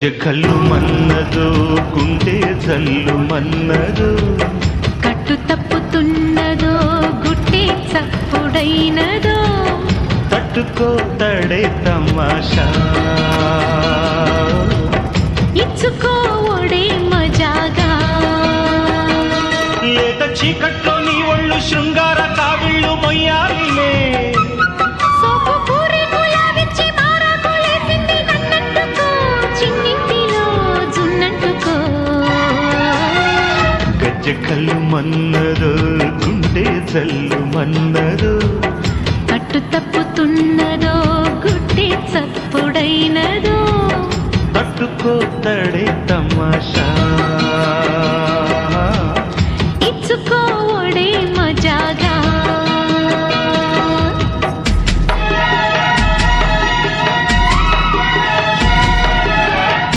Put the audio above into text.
కళ్ళు మన్నదు గుండె జల్లు మన్నదు కట్టు తప్పుతున్నదో గుట్టే చప్పుడైనదో తట్టుకో తడే తమాషా ఇచ్చుకో ఒడే మజాగా లేత చీకట్లో నీ ఒళ్ళు శృంగార కావిళ్ళు మొయ్యాలిలే కళ్ళు మన్నదు గుండె జల్లు మన్నదు కట్టు తప్పుతున్నదో గుట్టే చప్పుడైనదో తట్టుకో తడే తమాషా ఇచ్చుకో